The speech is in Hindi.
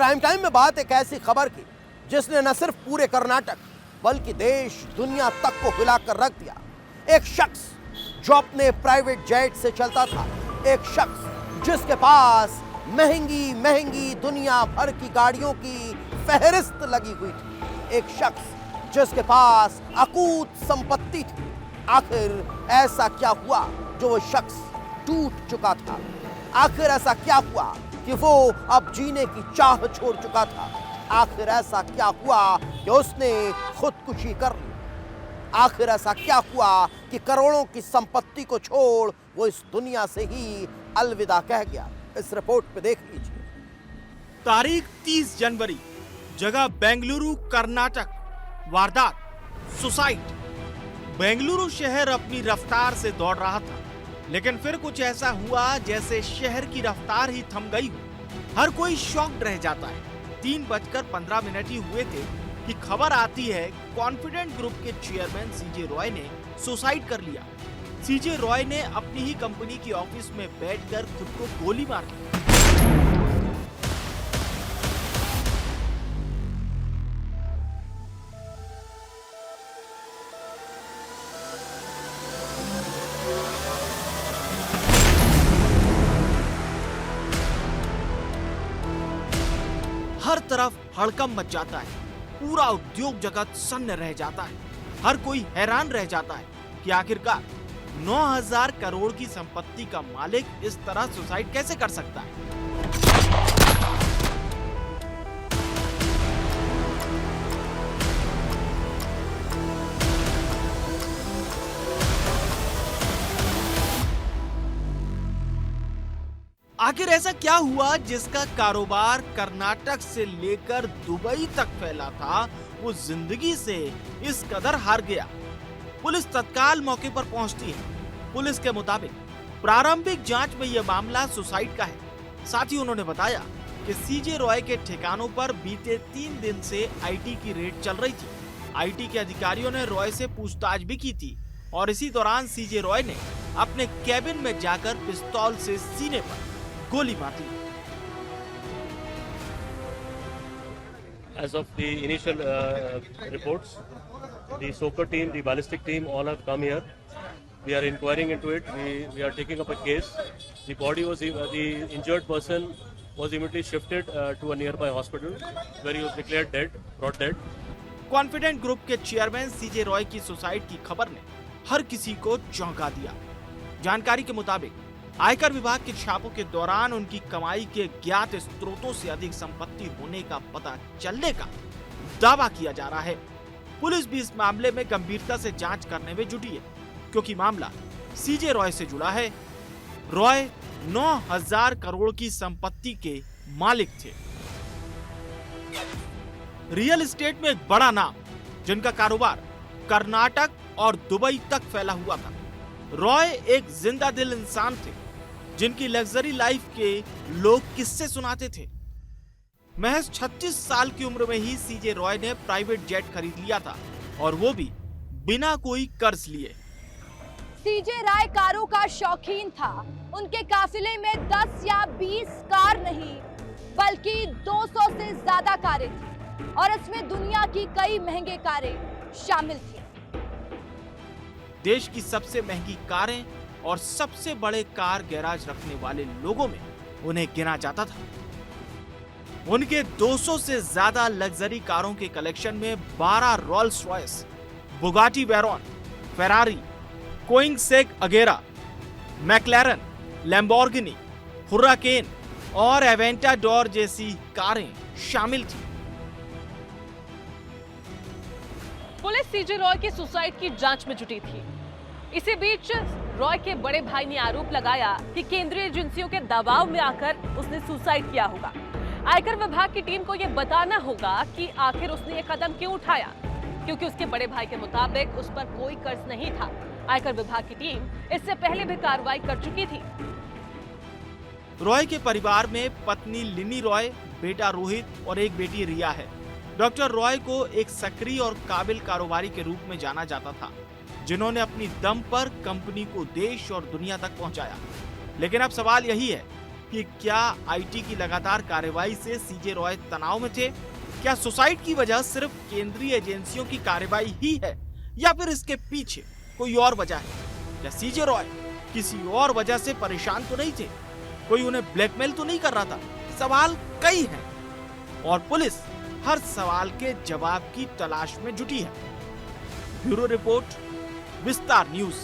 क्राइम टाइम में बात एक ऐसी खबर की जिसने न सिर्फ पूरे कर्नाटक बल्कि देश दुनिया तक को हिलाकर रख दिया। एक शख्स जो अपने प्राइवेट जेट से चलता था, एक शख्स जिसके पास महंगी महंगी दुनिया भर की गाड़ियों की फहरिस्त लगी हुई थी, एक शख्स जिसके पास अकूत संपत्ति थी। आखिर ऐसा क्या हुआ जो वो शख्स टूट चुका था? आखिर ऐसा क्या हुआ कि वो अब जीने की चाह छोड़ चुका था? आखिर ऐसा क्या हुआ कि उसने खुदकुशी कर ली? आखिर ऐसा क्या हुआ कि करोड़ों की संपत्ति को छोड़ वो इस दुनिया से ही अलविदा कह गया? इस रिपोर्ट पे देख लीजिए। तारीख 30 जनवरी, जगह बेंगलुरु, कर्नाटक। वारदात सुसाइड। बेंगलुरु शहर अपनी रफ्तार से दौड़ रहा था, लेकिन फिर कुछ ऐसा हुआ जैसे शहर की रफ्तार ही थम गई हो। हर कोई शॉक्ड रह जाता है। 3:15 ही हुए थे कि खबर आती है कॉन्फिडेंट ग्रुप के चेयरमैन सीजे रॉय ने सुसाइड कर लिया। सीजे रॉय ने अपनी ही कंपनी की ऑफिस में बैठकर खुद को गोली मार ली। हर तरफ हड़कंप मच जाता है। पूरा उद्योग जगत सन्न रह जाता है। हर कोई हैरान रह जाता है कि आखिरकार 9,000 करोड़ की संपत्ति का मालिक इस तरह सुसाइड कैसे कर सकता है। आखिर ऐसा क्या हुआ जिसका कारोबार कर्नाटक से लेकर दुबई तक फैला था, वो जिंदगी से इस कदर हार गया? पुलिस तत्काल मौके पर पहुंचती है। पुलिस के मुताबिक प्रारंभिक जांच में यह मामला सुसाइड का है। साथ ही उन्होंने बताया कि सीजे रॉय के ठिकानों पर बीते 3 दिन से आईटी की रेड चल रही थी। आईटी के अधिकारियों ने रॉय से पूछताछ भी की थी और इसी दौरान सीजे रॉय ने अपने कैबिन में जाकर पिस्तौल से सीने पर गोली मार दी। As of the initial reports, the SOCA team, the ballistic team, all have come here. We are inquiring into it. We are taking up a case. The body was the injured person was immediately shifted to a nearby hospital, where he was declared dead, brought dead. Confident group के चेयरमैन सीजे रॉय की सुसाइड की खबर ने हर किसी को चौंका दिया। जानकारी के मुताबिक आयकर विभाग के छापों के दौरान उनकी कमाई के ज्ञात स्रोतों से अधिक संपत्ति होने का पता चलने का दावा किया जा रहा है। पुलिस भी इस मामले में गंभीरता से जांच करने में जुटी है, क्योंकि मामला सीजे रॉय से जुड़ा है। रॉय 9,000 करोड़ की संपत्ति के मालिक थे। रियल एस्टेट में एक बड़ा नाम, जिनका कारोबार कर्नाटक और दुबई तक फैला हुआ था। रॉय एक जिंदा दिल इंसान थे, जिनकी लग्जरी लाइफ के लोग किस्से सुनाते थे। महज 36 साल की उम्र में ही सीजे रॉय ने प्राइवेट जेट खरीद लिया था, और वो भी बिना कोई कर्ज लिए। सीजे रॉय कारों का शौकीन था। उनके काफिले में 10 या 20 कार नहीं, बल्कि 200 से ज्यादा कारें थी, और इसमें दुनिया की कई महंगी कारें शामिल थी। देश की सबसे महंगी कारें और सबसे बड़े कार गैराज रखने वाले लोगों में उन्हें गिना जाता था। उनके 200 से ज्यादा लग्जरी कारों के कलेक्शन में 12 Rolls Royce, Bugatti Veyron, Ferrari, Koenigsegg Agera, McLaren, Lamborghini, हुर्राकेन और एवेंटाडोर जैसी कारें शामिल थी। पुलिस सीजे रॉय की सुसाइड की जांच में जुटी थी। इसी बीच रॉय के बड़े भाई ने आरोप लगाया कि केंद्रीय एजेंसियों के दबाव में आकर उसने सुसाइड किया होगा। आयकर विभाग की टीम को यह बताना होगा कि आखिर उसने ये कदम क्यों उठाया, क्योंकि उसके बड़े भाई के मुताबिक उस पर कोई कर्ज नहीं था। आयकर विभाग की टीम इससे पहले भी कार्रवाई कर चुकी थी। रॉय के परिवार में पत्नी लिनी रॉय, बेटा रोहित और एक बेटी रिया है। डॉक्टर रॉय को एक सक्रिय और काबिल कारोबारी के रूप में जाना जाता था, जिन्होंने अपनी दम पर कंपनी को देश और दुनिया तक पहुंचाया। लेकिन अब सवाल यही है कि क्या आईटी की लगातार कार्रवाई से सीजे रॉय तनाव में थे? क्या सुसाइड की वजह सिर्फ केंद्रीय एजेंसियों की कार्रवाई ही है या फिर इसके पीछे कोई और वजह है? क्या सीजे रॉय किसी और वजह से परेशान तो नहीं थे? कोई उन्हें ब्लैकमेल तो नहीं कर रहा था? सवाल कई हैं और पुलिस हर सवाल के जवाब की तलाश में जुटी है। ब्यूरो रिपोर्ट, विस्तार न्यूज।